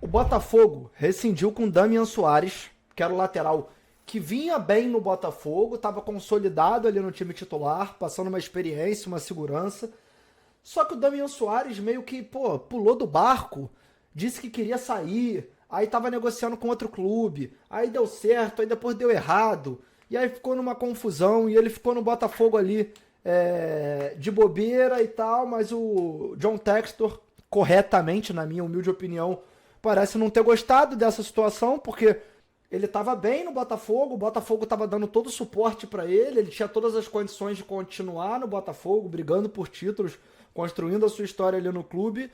Botafogo rescindiu com Damian Soares, que era o lateral que vinha bem no Botafogo, estava consolidado ali no time titular, passando uma experiência, uma segurança. Só que o Damian Soares meio que, pulou do barco, disse que queria sair, aí tava negociando com outro clube, aí deu certo, aí depois deu errado, e aí ficou numa confusão, e ele ficou no Botafogo ali de bobeira e tal, mas o John Textor, corretamente, na minha humilde opinião, parece não ter gostado dessa situação, porque ele estava bem no Botafogo, o Botafogo estava dando todo o suporte para ele tinha todas as condições de continuar no Botafogo, brigando por títulos, construindo a sua história ali no clube,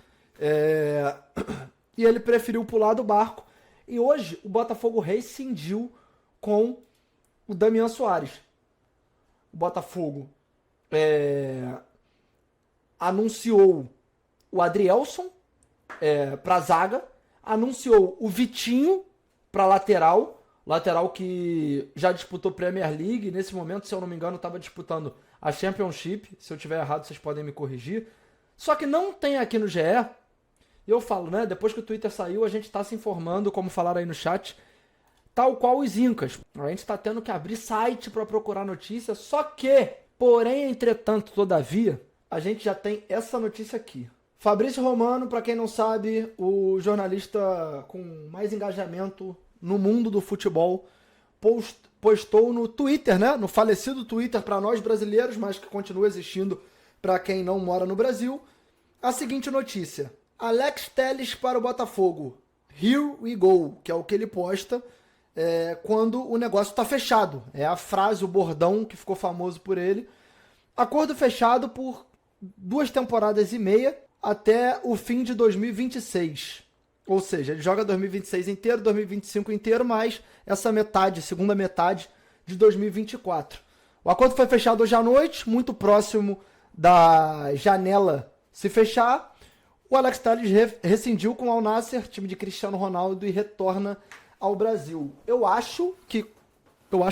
e ele preferiu pular do barco. E hoje o Botafogo rescindiu com o Damian Soares. O Botafogo anunciou o Adrielson para zaga, anunciou o Vitinho para lateral que já disputou Premier League, nesse momento, se eu não me engano, estava disputando a Championship, se eu tiver errado vocês podem me corrigir, só que não tem aqui no GE, e eu falo, né, depois que o Twitter saiu, a gente está se informando, como falaram aí no chat, tal qual os Incas, a gente está tendo que abrir site para procurar notícia, só que, porém, entretanto, todavia, a gente já tem essa notícia aqui. Fabrício Romano, para quem não sabe, o jornalista com mais engajamento no mundo do futebol, postou no Twitter, né? No falecido Twitter para nós brasileiros, mas que continua existindo para quem não mora no Brasil, a seguinte notícia: Alex Telles para o Botafogo. Here we go, que é o que ele posta quando o negócio está fechado. É a frase, o bordão que ficou famoso por ele. Acordo fechado por 2 temporadas e meia até o fim de 2026. Ou seja, ele joga 2026 inteiro, 2025 inteiro, mais essa metade, segunda metade de 2024. O acordo foi fechado hoje à noite, muito próximo da janela se fechar. O Alex Telles rescindiu com o Al Nassr, time de Cristiano Ronaldo, e retorna ao Brasil. Eu acho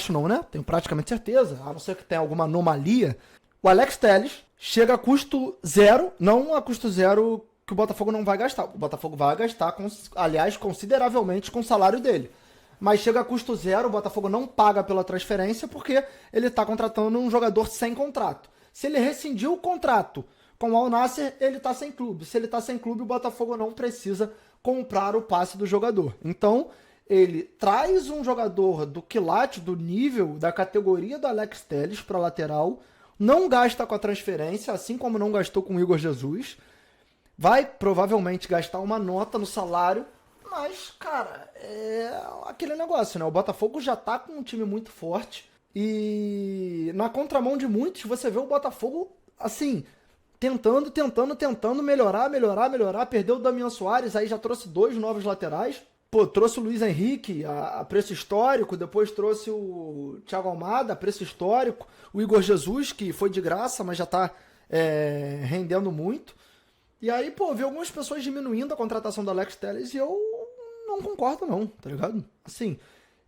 não, né? Tenho praticamente certeza, a não ser que tenha alguma anomalia. O Alex Telles chega a custo zero, não a custo zero que o Botafogo não vai gastar. O Botafogo vai gastar, aliás, consideravelmente com o salário dele. Mas chega a custo zero, o Botafogo não paga pela transferência porque ele está contratando um jogador sem contrato. Se ele rescindiu o contrato com o Al Nassr, ele está sem clube. Se ele está sem clube, o Botafogo não precisa comprar o passe do jogador. Então, ele traz um jogador do quilate, do nível, da categoria do Alex Telles para lateral, não gasta com a transferência, assim como não gastou com o Igor Jesus. Vai provavelmente gastar uma nota no salário, mas, cara, é aquele negócio, né? O Botafogo já tá com um time muito forte e na contramão de muitos, você vê o Botafogo, assim, tentando melhorar, perdeu o Damian Soares, aí já trouxe 2 novos laterais, trouxe o Luiz Henrique a preço histórico, depois trouxe o Thiago Almada a preço histórico, o Igor Jesus, que foi de graça, mas já tá rendendo muito. E aí, vi algumas pessoas diminuindo a contratação do Alex Telles e eu não concordo não, tá ligado? Assim,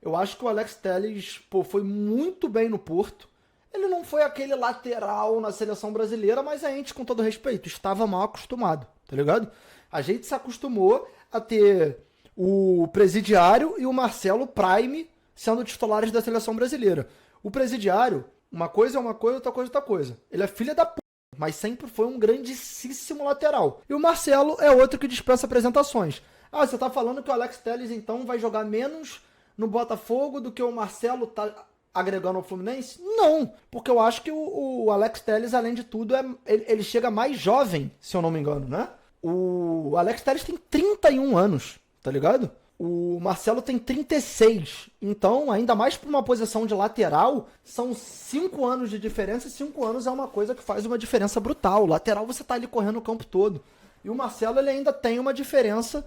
eu acho que o Alex Telles, foi muito bem no Porto. Ele não foi aquele lateral na seleção brasileira, mas a gente, com todo respeito, estava mal acostumado, tá ligado? A gente se acostumou a ter o Presidiário e o Marcelo Prime sendo titulares da seleção brasileira. O Presidiário, uma coisa é uma coisa, outra coisa é outra coisa. Ele é filha da p, mas sempre foi um grandíssimo lateral. E o Marcelo é outro que dispensa apresentações. Ah, você tá falando que o Alex Telles, então, vai jogar menos no Botafogo do que o Marcelo tá agregando ao Fluminense? Não, porque eu acho que o Alex Telles, além de tudo, ele chega mais jovem, se eu não me engano, né? O Alex Telles tem 31 anos, tá ligado? O Marcelo tem 36, então, ainda mais para uma posição de lateral, são 5 anos de diferença, e 5 anos é uma coisa que faz uma diferença brutal. O lateral você tá ali correndo o campo todo. E o Marcelo, ele ainda tem uma diferença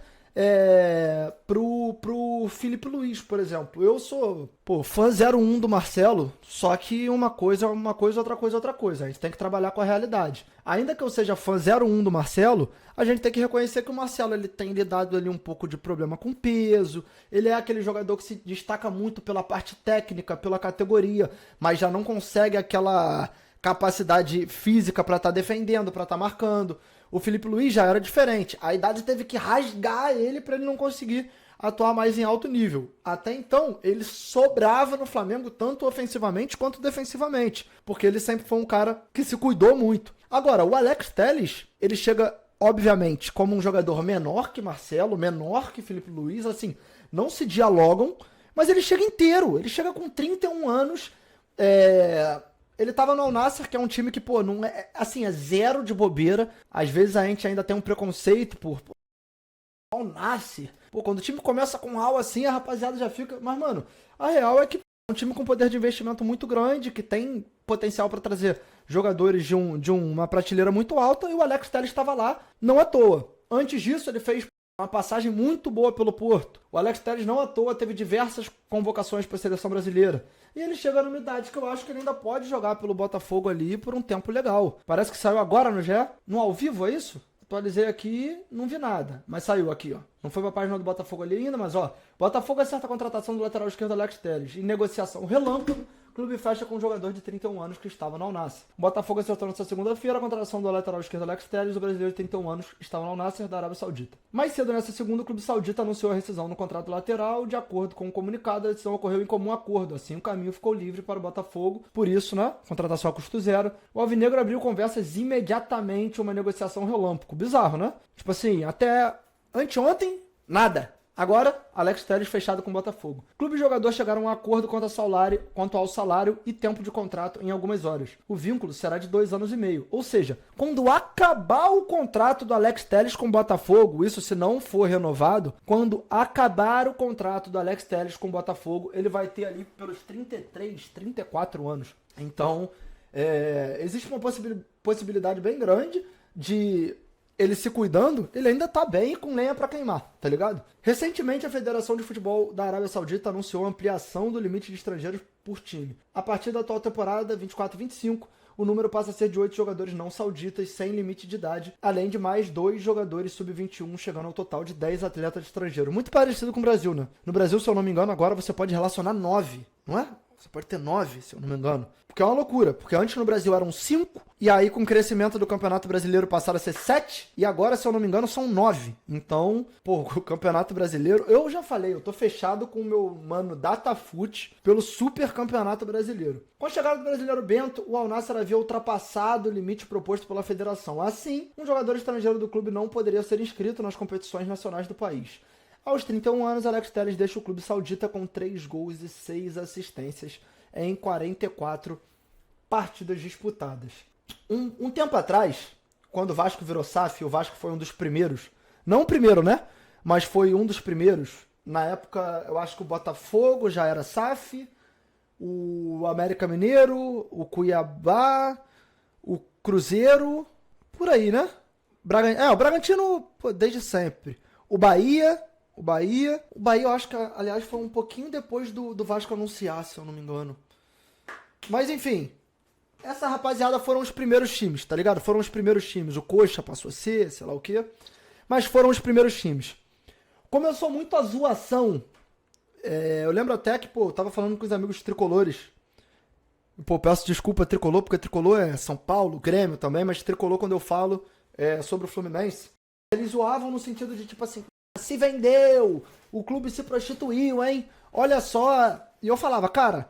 pro Filipe Luiz, por exemplo. Eu sou, fã 01 do Marcelo, só que uma coisa é uma coisa, outra coisa é outra coisa. A gente tem que trabalhar com a realidade. Ainda que eu seja fã 01 do Marcelo, a gente tem que reconhecer que o Marcelo, ele tem lidado ali um pouco de problema com peso, ele é aquele jogador que se destaca muito pela parte técnica, pela categoria, mas já não consegue aquela capacidade física para estar defendendo, para estar marcando. O Felipe Luiz já era diferente. A idade teve que rasgar ele para ele não conseguir atuar mais em alto nível. Até então, ele sobrava no Flamengo tanto ofensivamente quanto defensivamente, porque ele sempre foi um cara que se cuidou muito. Agora, o Alex Telles, ele chega, obviamente, como um jogador menor que Marcelo, menor que Felipe Luiz, assim, não se dialogam, mas ele chega inteiro, ele chega com 31 anos, ele tava no Al Nassr, que é um time que, pô, não é, assim, é zero de bobeira. Às vezes a gente ainda tem um preconceito por Al Nassr. Pô, quando o time começa com Al assim, a rapaziada já fica... Mas, mano, a real é que é um time com poder de investimento muito grande, que tem potencial para trazer jogadores de uma prateleira muito alta, e o Alex Telles estava lá, não à toa. Antes disso, ele fez uma passagem muito boa pelo Porto. O Alex Telles, não à toa, teve diversas convocações para a seleção brasileira. E ele chega numa idade que eu acho que ele ainda pode jogar pelo Botafogo ali por um tempo legal. Parece que saiu agora no GE, no ao vivo, é isso? Atualizei aqui, não vi nada, mas saiu aqui, ó. Não foi pra página do Botafogo ali ainda, mas ó, Botafogo acerta a contratação do lateral esquerdo Alex Telles. Em negociação relâmpago, o clube fecha com um jogador de 31 anos que estava no Al Nassr. O Botafogo acertou nessa segunda-feira a contratação do lateral esquerdo Alex Telles, o brasileiro de 31 anos, que estava no Al Nassr da Arábia Saudita. Mais cedo nessa segunda, o clube saudita anunciou a rescisão no contrato lateral. De acordo com o comunicado, a decisão ocorreu em comum acordo, assim o caminho ficou livre para o Botafogo. Por isso, né, contratação a custo zero, o Alvinegro abriu conversas imediatamente, uma negociação relâmpago. Bizarro, né? Tipo assim, até anteontem, nada. Agora, Alex Telles fechado com o Botafogo. Clube e jogador chegaram a um acordo quanto ao salário e tempo de contrato em algumas horas. O vínculo será de 2 anos e meio. Ou seja, quando acabar o contrato do Alex Telles com o Botafogo, isso se não for renovado, quando acabar o contrato do Alex Telles com o Botafogo, ele vai ter ali pelos 33, 34 anos. Então, existe uma possibilidade bem grande de... ele se cuidando, ele ainda tá bem com lenha pra queimar, tá ligado? Recentemente, a Federação de Futebol da Arábia Saudita anunciou a ampliação do limite de estrangeiros por time. A partir da atual temporada 24-25, o número passa a ser de 8 jogadores não sauditas sem limite de idade, além de mais 2 jogadores sub-21, chegando ao total de 10 atletas estrangeiros. Muito parecido com o Brasil, né? No Brasil, se eu não me engano, agora você pode relacionar 9, não é? Você pode ter 9, se eu não me engano. Porque é uma loucura. Porque antes no Brasil eram 5. E aí com o crescimento do Campeonato Brasileiro passaram a ser 7. E agora, se eu não me engano, são 9. Então, pô, o Campeonato Brasileiro... Eu já falei, eu tô fechado com o meu mano Datafute pelo Super Campeonato Brasileiro. Com a chegada do Brasileiro Bento, o Al Nassr havia ultrapassado o limite proposto pela federação. Assim, um jogador estrangeiro do clube não poderia ser inscrito nas competições nacionais do país. Aos 31 anos, Alex Telles deixa o clube saudita com 3 gols e 6 assistências em 44 partidas disputadas. Um tempo atrás, quando o Vasco virou SAF, o Vasco foi um dos primeiros, não o primeiro, né? Mas foi um dos primeiros. Na época, eu acho que o Botafogo já era SAF, o América Mineiro, o Cuiabá, o Cruzeiro, por aí, né? O Bragantino, pô, desde sempre. O Bahia, eu acho que, aliás, foi um pouquinho depois do Vasco anunciar, se eu não me engano. Mas, enfim, essa rapaziada foram os primeiros times, tá ligado? Foram os primeiros times. O Coxa passou a ser, sei lá o quê. Mas foram os primeiros times. Começou muito a zoação. Eu lembro até que, pô, eu tava falando com os amigos tricolores. Pô, peço desculpa tricolor, porque tricolor é São Paulo, Grêmio também, mas tricolor, quando eu falo sobre o Fluminense, eles zoavam no sentido de, tipo assim, se vendeu, o clube se prostituiu, hein? Olha só. E eu falava, cara,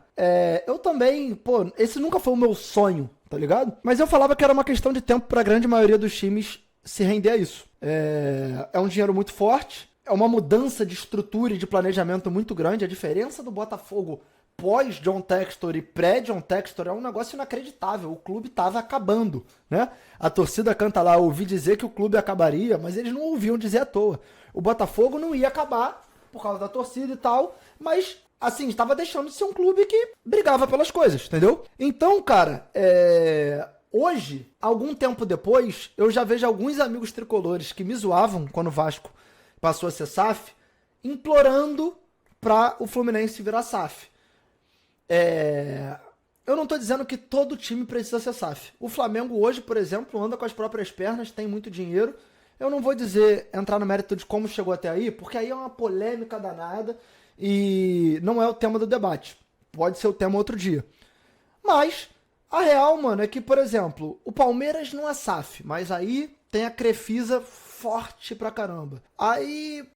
eu também, pô, esse nunca foi o meu sonho, tá ligado? Mas eu falava que era uma questão de tempo pra grande maioria dos times se render a isso. É um dinheiro muito forte, é uma mudança de estrutura e de planejamento muito grande. A diferença do Botafogo pós-John Textor e pré-John Textor é um negócio inacreditável. O clube tava acabando, né? A torcida canta lá, ouvi dizer que o clube acabaria, mas eles não ouviam dizer à toa. O Botafogo não ia acabar por causa da torcida e tal, mas, assim, estava deixando de ser um clube que brigava pelas coisas, entendeu? Então, cara, hoje, algum tempo depois, eu já vejo alguns amigos tricolores que me zoavam quando o Vasco passou a ser SAF, implorando para o Fluminense virar SAF. Eu não tô dizendo que todo time precisa ser SAF. O Flamengo hoje, por exemplo, anda com as próprias pernas, tem muito dinheiro. Eu não vou entrar no mérito de como chegou até aí, porque aí é uma polêmica danada e não é o tema do debate. Pode ser o tema outro dia. Mas a real, mano, é que, por exemplo, o Palmeiras não é SAF, mas aí tem a Crefisa forte pra caramba. Aí,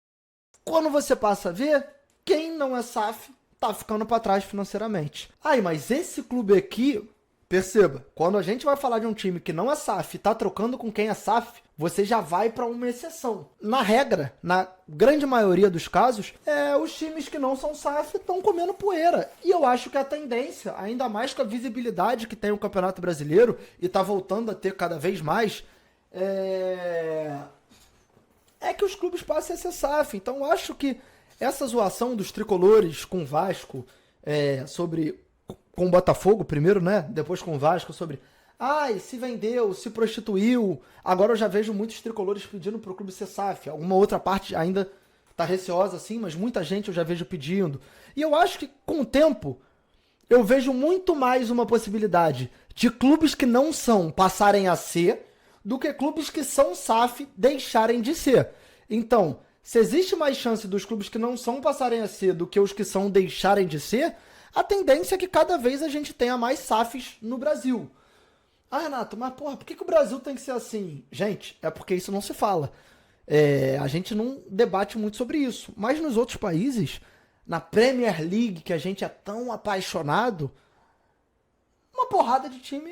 quando você passa a ver, quem não é SAF tá ficando pra trás financeiramente. Aí, mas esse clube aqui, perceba, quando a gente vai falar de um time que não é SAF e tá trocando com quem é SAF, você já vai pra uma exceção. Na regra, na grande maioria dos casos, os times que não são SAF estão comendo poeira. E eu acho que a tendência, ainda mais com a visibilidade que tem o Campeonato Brasileiro, e tá voltando a ter cada vez mais, é que os clubes passem a ser SAF. Então eu acho que essa zoação dos tricolores com o Vasco, com o Botafogo primeiro, né? Depois com o Vasco, sobre se vendeu, se prostituiu. Agora eu já vejo muitos tricolores pedindo pro clube ser SAF. Alguma outra parte ainda tá receosa assim, mas muita gente eu já vejo pedindo. E eu acho que com o tempo eu vejo muito mais uma possibilidade de clubes que não são passarem a ser do que clubes que são SAF deixarem de ser. Então, se existe mais chance dos clubes que não são passarem a ser do que os que são deixarem de ser, a tendência é que cada vez a gente tenha mais SAFs no Brasil. Renato, mas porra, por que o Brasil tem que ser assim? Gente, é porque isso não se fala. A gente não debate muito sobre isso. Mas nos outros países, na Premier League, que a gente é tão apaixonado, uma porrada de time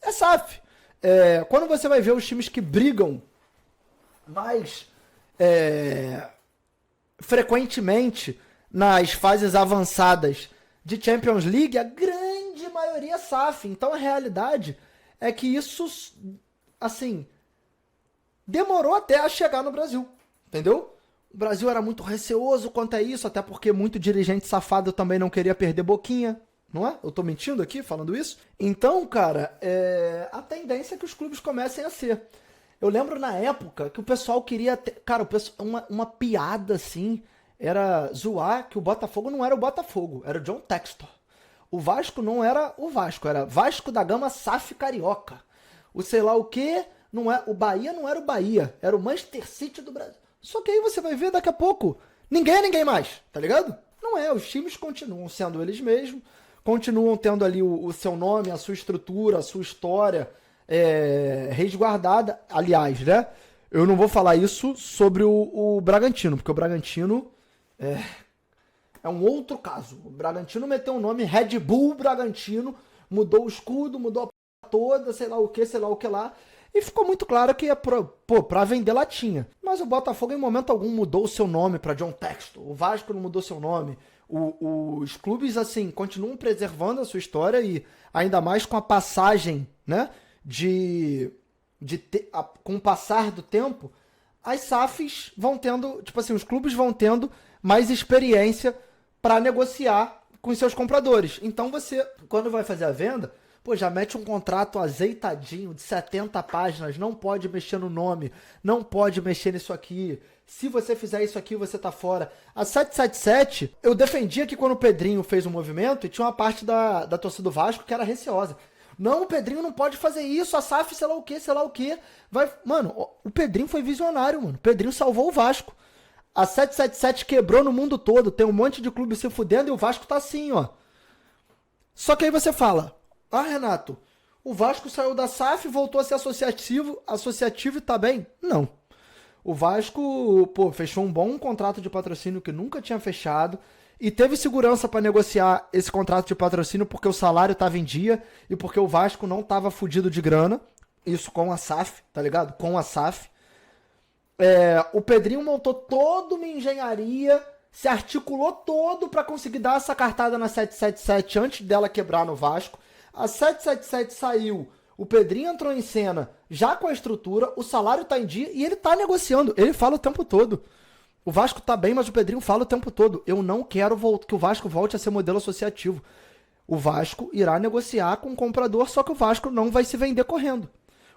é SAF. Quando você vai ver os times que brigam mais frequentemente nas fases avançadas de Champions League, a grande maioria é SAF. Então a realidade é que isso, assim, demorou até a chegar no Brasil, entendeu? O Brasil era muito receoso quanto a isso, até porque muito dirigente safado também não queria perder boquinha, não é? Eu tô mentindo aqui falando isso? Então, cara, a tendência é que os clubes comecem a ser. Eu lembro na época que o pessoal queria ter... Cara, uma piada, assim, era zoar que o Botafogo não era o Botafogo, era o John Textor. O Vasco não era o Vasco, era Vasco da Gama SAF Carioca. O sei lá o quê, o Bahia não era o Bahia, era o Manchester City do Brasil. Só que aí você vai ver daqui a pouco, ninguém é ninguém mais, tá ligado? Não é, os times continuam sendo eles mesmos, continuam tendo ali o seu nome, a sua estrutura, a sua história resguardada. Aliás, né? Eu não vou falar isso sobre o Bragantino, porque o Bragantino é um outro caso. O Bragantino meteu o nome Red Bull Bragantino, mudou o escudo, mudou a p toda, sei lá o que lá, e ficou muito claro que é pra vender latinha. Mas o Botafogo em momento algum mudou o seu nome pra John Textor, o Vasco não mudou seu nome. Os clubes, assim, continuam preservando a sua história e ainda mais com a passagem, né, com o passar do tempo, as SAFs vão tendo, tipo assim, os clubes vão tendo mais experiência para negociar com seus compradores. Então você, quando vai fazer a venda, já mete um contrato azeitadinho de 70 páginas, não pode mexer no nome, não pode mexer nisso aqui. Se você fizer isso aqui, você tá fora. A 777, eu defendia que quando o Pedrinho fez um movimento, e tinha uma parte da torcida do Vasco que era receosa. Não, o Pedrinho não pode fazer isso, a SAF sei lá o que. Mano, o Pedrinho foi visionário, mano. O Pedrinho salvou o Vasco. A 777 quebrou no mundo todo, tem um monte de clube se fudendo e o Vasco tá assim, ó. Só que aí você fala, Renato, o Vasco saiu da SAF, voltou a ser associativo e tá bem? Não. O Vasco, fechou um bom contrato de patrocínio que nunca tinha fechado e teve segurança para negociar esse contrato de patrocínio porque o salário tava em dia e porque o Vasco não tava fudido de grana. Isso com a SAF, tá ligado? Com a SAF. O Pedrinho montou toda uma engenharia, se articulou todo para conseguir dar essa cartada na 777 antes dela quebrar no Vasco. A 777 saiu, o Pedrinho entrou em cena já com a estrutura, o salário tá em dia e ele tá negociando. Ele fala o tempo todo. O Vasco tá bem, mas o Pedrinho fala o tempo todo. Eu não quero que o Vasco volte a ser modelo associativo. O Vasco irá negociar com o comprador, só que o Vasco não vai se vender correndo.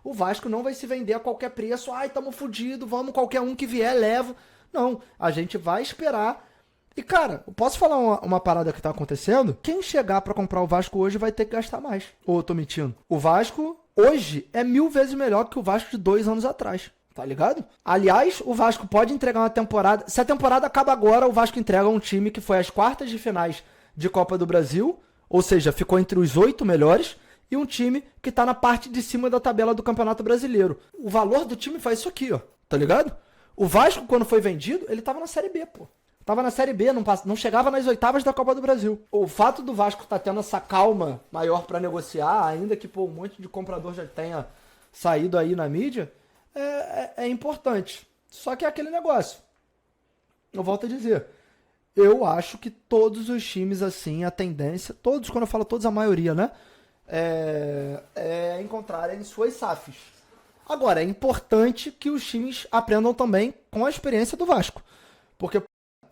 O Vasco não vai se vender a qualquer preço. Tamo fudido, vamos, qualquer um que vier, leva. Não, a gente vai esperar. E, cara, eu posso falar uma parada que tá acontecendo? Quem chegar pra comprar o Vasco hoje vai ter que gastar mais. Ou eu tô mentindo? O Vasco, hoje, é 1000 vezes melhor que o Vasco de 2 anos atrás. Tá ligado? Aliás, o Vasco pode entregar uma temporada... Se a temporada acaba agora, o Vasco entrega um time que foi às quartas de finais de Copa do Brasil. Ou seja, ficou entre os 8 melhores. e um time que tá na parte de cima da tabela do Campeonato Brasileiro. O valor do time faz isso aqui, ó. Tá ligado? O Vasco, quando foi vendido, ele tava na Série B, pô. Tava na Série B, não chegava nas oitavas da Copa do Brasil. O fato do Vasco tá tendo essa calma maior pra negociar, ainda que pô, um monte de comprador já tenha saído aí na mídia, é importante. Só que é aquele negócio. Eu volto a dizer. Eu acho que todos os times, assim, a tendência... Todos, quando eu falo todos, a maioria, né? Encontrarem suas SAFs. Agora, é importante que os times aprendam também com a experiência do Vasco. Porque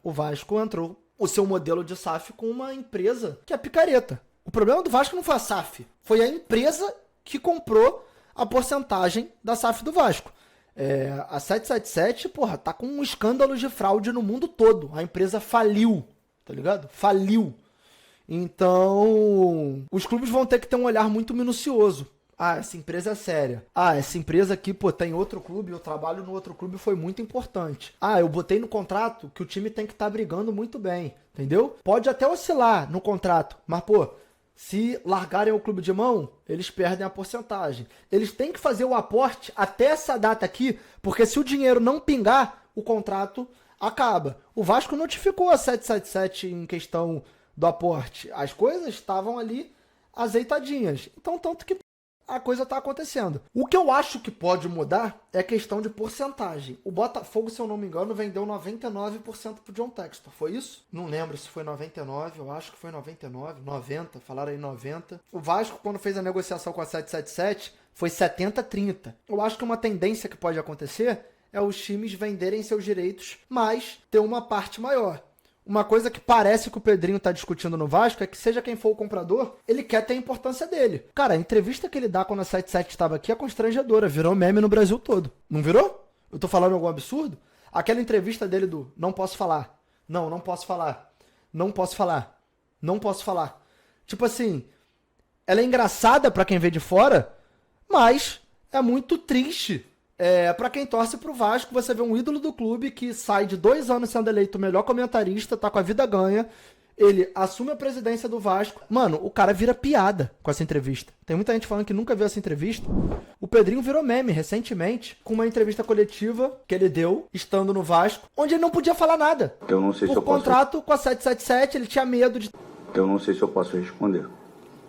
o Vasco entrou o seu modelo de SAF com uma empresa que é picareta. O problema do Vasco não foi a SAF. Foi a empresa que comprou a porcentagem da SAF do Vasco. A 777, porra, tá com um escândalo de fraude no mundo todo. A empresa faliu, tá ligado? Faliu. Então, os clubes vão ter que ter um olhar muito minucioso. Ah, essa empresa é séria. Ah, essa empresa aqui, pô, tem outro clube, o trabalho no outro clube foi muito importante. Ah, eu botei no contrato que o time tem que estar brigando muito bem, entendeu? Pode até oscilar no contrato, mas, pô, se largarem o clube de mão, eles perdem a porcentagem. Eles têm que fazer o aporte até essa data aqui, porque se o dinheiro não pingar, o contrato acaba. O Vasco notificou a 777 em questão do aporte. As coisas estavam ali azeitadinhas. Então, tanto que a coisa está acontecendo. O que eu acho que pode mudar é a questão de porcentagem. O Botafogo, se eu não me engano, vendeu 99% pro John Textor. Foi isso? Não lembro se foi 99, eu acho que foi 99, 90, falaram aí 90. O Vasco, quando fez a negociação com a 777, foi 70-30. Eu acho que uma tendência que pode acontecer é os times venderem seus direitos, mas ter uma parte maior. Uma coisa que parece que o Pedrinho tá discutindo no Vasco é que seja quem for o comprador, ele quer ter a importância dele. Cara, a entrevista que ele dá quando a 77 estava aqui é constrangedora, virou meme no Brasil todo. Não virou? Eu tô falando algum absurdo? Aquela entrevista dele do não posso falar. Não posso falar. Não posso falar. Não posso falar. Tipo assim, ela é engraçada pra quem vê de fora, mas é muito triste. Pra quem torce pro Vasco, você vê um ídolo do clube que sai de 2 anos sendo eleito o melhor comentarista, tá com a vida ganha, ele assume a presidência do Vasco. Mano, o cara vira piada com essa entrevista. Tem muita gente falando que nunca viu essa entrevista. O Pedrinho virou meme recentemente com uma entrevista coletiva que ele deu, estando no Vasco, onde ele não podia falar nada. Eu não sei se eu posso... Por contrato com a 777, ele tinha medo de... Eu não sei se eu posso responder.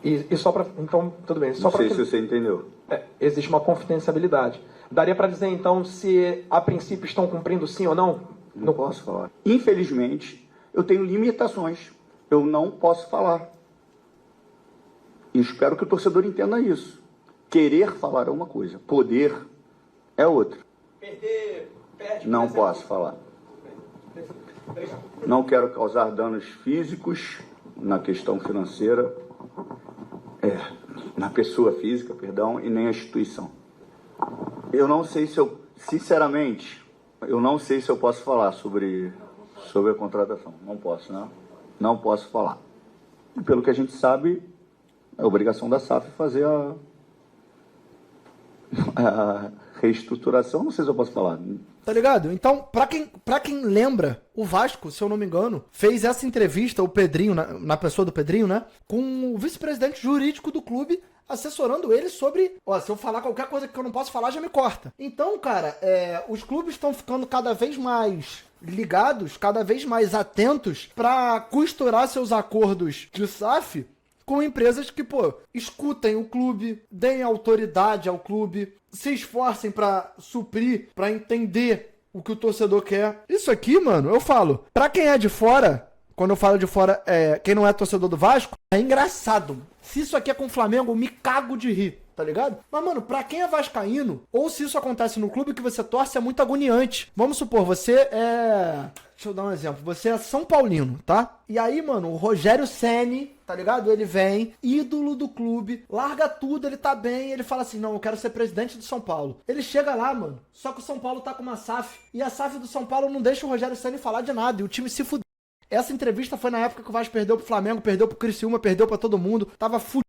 E só pra... Então, tudo bem. Só não sei se você entendeu. Existe uma confidencialidade. Daria para dizer, então, se a princípio estão cumprindo sim ou não? Não posso falar. Infelizmente, eu tenho limitações. Eu não posso falar. E espero que o torcedor entenda isso. Querer falar é uma coisa, poder é outra. Perde, não posso falar. Não quero causar danos físicos na questão financeira, na pessoa física, perdão, e nem a instituição. Eu não sei se eu, sinceramente, eu não sei se eu posso falar sobre a contratação. Não posso, né? Não posso falar. E pelo que a gente sabe, é obrigação da SAF fazer a reestruturação. Não sei se eu posso falar. Tá ligado? Então, pra quem lembra, o Vasco, se eu não me engano, fez essa entrevista, o Pedrinho, na pessoa do Pedrinho, né? Com o vice-presidente jurídico do clube, assessorando ele sobre... Ó, se eu falar qualquer coisa que eu não posso falar, já me corta. Então, cara, os clubes estão ficando cada vez mais ligados, cada vez mais atentos pra costurar seus acordos de SAF com empresas que, pô, escutem o clube, deem autoridade ao clube, se esforcem pra suprir, pra entender o que o torcedor quer. Isso aqui, mano, eu falo, pra quem é de fora, quando eu falo de fora, quem não é torcedor do Vasco, é engraçado. Se isso aqui é com o Flamengo, eu me cago de rir, tá ligado? Mas, mano, pra quem é vascaíno, ou se isso acontece no clube que você torce, é muito agoniante. Vamos supor, você é... Deixa eu dar um exemplo. Você é São Paulino, tá? E aí, mano, o Rogério Ceni, tá ligado? Ele vem, ídolo do clube, larga tudo, ele tá bem, ele fala assim, não, eu quero ser presidente do São Paulo. Ele chega lá, mano, só que o São Paulo tá com uma SAF, e a SAF do São Paulo não deixa o Rogério Ceni falar de nada, e o time se fudeu. Essa entrevista foi na época que o Vasco perdeu pro Flamengo, perdeu pro Criciúma, perdeu pra todo mundo, tava fudido.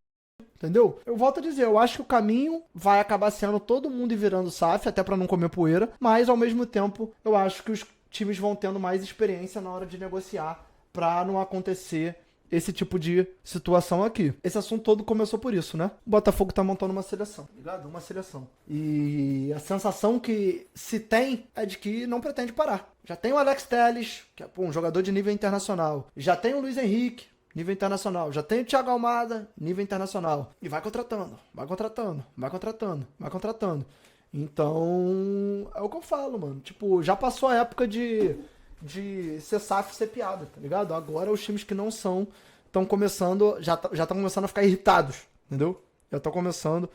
Entendeu? Eu volto a dizer, eu acho que o caminho vai acabar sendo todo mundo ir virando SAF, até pra não comer poeira, mas ao mesmo tempo eu acho que os times vão tendo mais experiência na hora de negociar pra não acontecer esse tipo de situação aqui. Esse assunto todo começou por isso, né? O Botafogo tá montando uma seleção, tá ligado? Uma seleção. E a sensação que se tem é de que não pretende parar. Já tem o Alex Telles, que é um jogador de nível internacional. Já tem o Luiz Henrique, nível internacional. Já tem o Thiago Almada, nível internacional. E vai contratando, vai contratando, vai contratando, vai contratando. Então, é o que eu falo, mano. Tipo, já passou a época de ser SAF, ser piada, tá ligado? Agora os times que não são estão começando, já estão começando a ficar irritados, entendeu? Já estão começando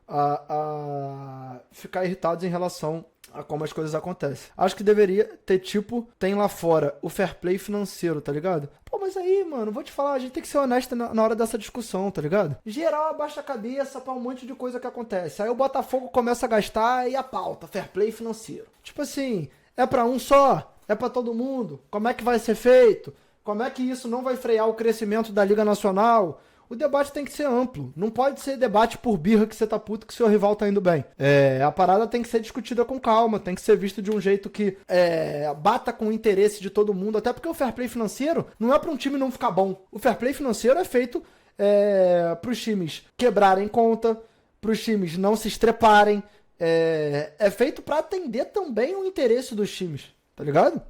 a ficar irritados em relação a como as coisas acontecem. Acho que deveria ter, tipo, tem lá fora o fair play financeiro, tá ligado? Pô, mas aí, mano, vou te falar, a gente tem que ser honesto na hora dessa discussão, tá ligado? Geral abaixa a cabeça pra um monte de coisa que acontece. Aí o Botafogo começa a gastar e a pauta, fair play financeiro. Tipo assim, é pra um só? É pra todo mundo? Como é que vai ser feito? Como é que isso não vai frear o crescimento da Liga Nacional? O debate tem que ser amplo. Não pode ser debate por birra que você tá puto que seu rival tá indo bem. A parada tem que ser discutida com calma, tem que ser visto de um jeito que bata com o interesse de todo mundo. Até porque o fair play financeiro não é pra um time não ficar bom. O fair play financeiro é feito pros times quebrarem conta, pros times não se estreparem. É feito pra atender também o interesse dos times. Tá ligado?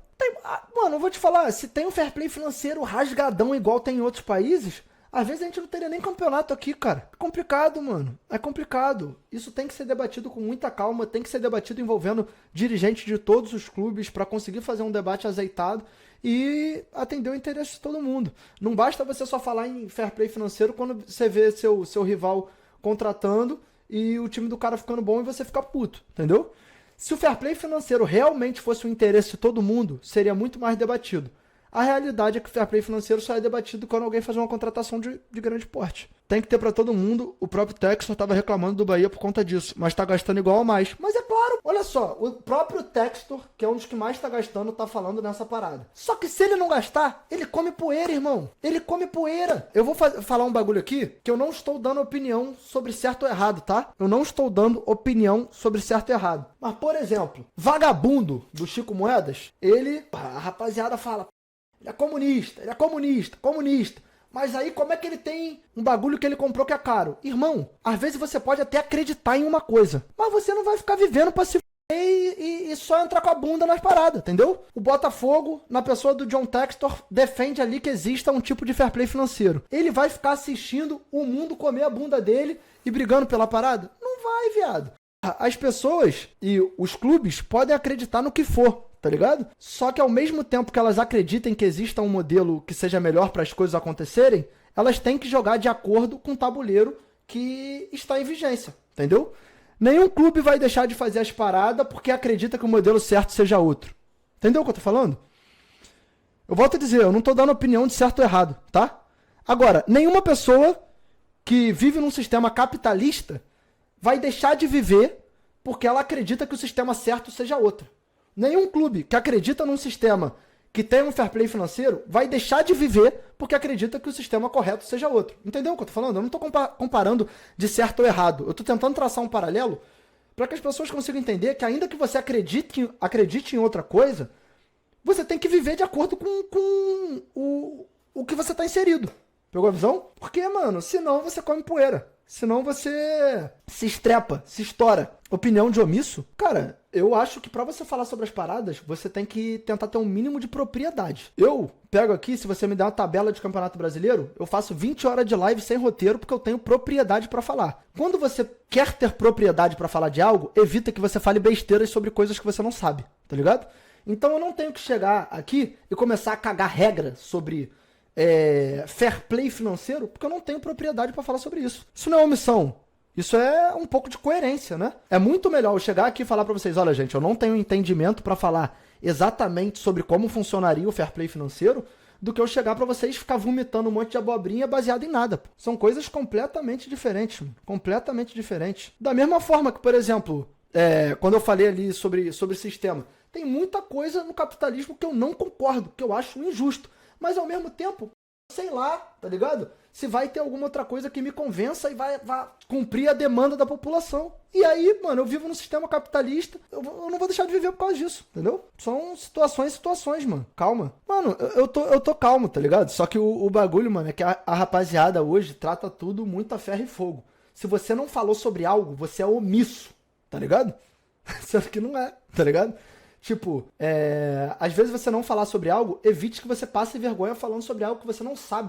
Mano, eu vou te falar, se tem um fair play financeiro rasgadão igual tem em outros países, às vezes a gente não teria nem campeonato aqui, cara. É complicado, mano. É complicado. Isso tem que ser debatido com muita calma, tem que ser debatido envolvendo dirigentes de todos os clubes para conseguir fazer um debate azeitado e atender o interesse de todo mundo. Não basta você só falar em fair play financeiro quando você vê seu rival contratando e o time do cara ficando bom e você fica puto, entendeu? Se o fair play financeiro realmente fosse o interesse de todo mundo, seria muito mais debatido. A realidade é que o fair play financeiro só é debatido quando alguém faz uma contratação de grande porte. Tem que ter pra todo mundo. O próprio Textor tava reclamando do Bahia por conta disso, mas tá gastando igual ou mais. Mas é claro, olha só, o próprio Textor, que é um dos que mais tá gastando, tá falando nessa parada. Só que se ele não gastar, ele come poeira, irmão. Ele come poeira. Eu vou falar um bagulho aqui, que eu não estou dando opinião sobre certo ou errado, tá? Eu não estou dando opinião sobre certo ou errado. Mas, por exemplo, Vagabundo, do Chico Moedas, a rapaziada fala, ele é comunista, comunista. Mas aí como é que ele tem um bagulho que ele comprou que é caro? Irmão, às vezes você pode até acreditar em uma coisa, mas você não vai ficar vivendo pra se e só entrar com a bunda nas paradas, entendeu? O Botafogo, na pessoa do John Textor, defende ali que exista um tipo de fair play financeiro. Ele vai ficar assistindo o mundo comer a bunda dele e brigando pela parada? Não vai, viado. As pessoas e os clubes podem acreditar no que for, tá ligado? Só que ao mesmo tempo que elas acreditem que exista um modelo que seja melhor para as coisas acontecerem, elas têm que jogar de acordo com o tabuleiro que está em vigência, entendeu? Nenhum clube vai deixar de fazer as paradas porque acredita que o modelo certo seja outro. Entendeu o que eu tô falando? Eu volto a dizer, eu não tô dando opinião de certo ou errado, tá? Agora, nenhuma pessoa que vive num sistema capitalista vai deixar de viver porque ela acredita que o sistema certo seja outro. Nenhum clube que acredita num sistema que tem um fair play financeiro vai deixar de viver porque acredita que o sistema correto seja outro. Entendeu o que eu tô falando? Eu não tô comparando de certo ou errado. Eu tô tentando traçar um paralelo para que as pessoas consigam entender que ainda que você acredite em outra coisa, você tem que viver de acordo com o que você tá inserido. Pegou a visão? Porque, mano, senão você come poeira. Senão você se estrepa, se estoura. Opinião de omisso? Cara, eu acho que pra você falar sobre as paradas, você tem que tentar ter um mínimo de propriedade. Eu pego aqui, se você me der uma tabela de Campeonato Brasileiro, eu faço 20 horas de live sem roteiro porque eu tenho propriedade pra falar. Quando você quer ter propriedade pra falar de algo, evita que você fale besteiras sobre coisas que você não sabe, tá ligado? Então eu não tenho que chegar aqui e começar a cagar regra sobre fair play financeiro, porque eu não tenho propriedade pra falar sobre isso. Isso não é omissão. Isso é um pouco de coerência, né? É muito melhor eu chegar aqui e falar pra vocês, olha, gente, eu não tenho entendimento pra falar exatamente sobre como funcionaria o fair play financeiro, do que eu chegar pra vocês e ficar vomitando um monte de abobrinha baseado em nada. Pô. São coisas completamente diferentes, mano. Completamente diferentes. Da mesma forma que, por exemplo, quando eu falei ali sobre sistema, tem muita coisa no capitalismo que eu não concordo, que eu acho injusto. Mas, ao mesmo tempo, sei lá, tá ligado? Se vai ter alguma outra coisa que me convença e vai cumprir a demanda da população. E aí, mano, eu vivo num sistema capitalista, eu não vou deixar de viver por causa disso, entendeu? São situações, mano. Calma. Mano, eu tô calmo, tá ligado? Só que o bagulho, mano, é que a rapaziada hoje trata tudo muito a ferro e fogo. Se você não falou sobre algo, você é omisso, tá ligado? Sendo que não é, tá ligado? Tipo, às vezes você não falar sobre algo, evite que você passe vergonha falando sobre algo que você não sabe.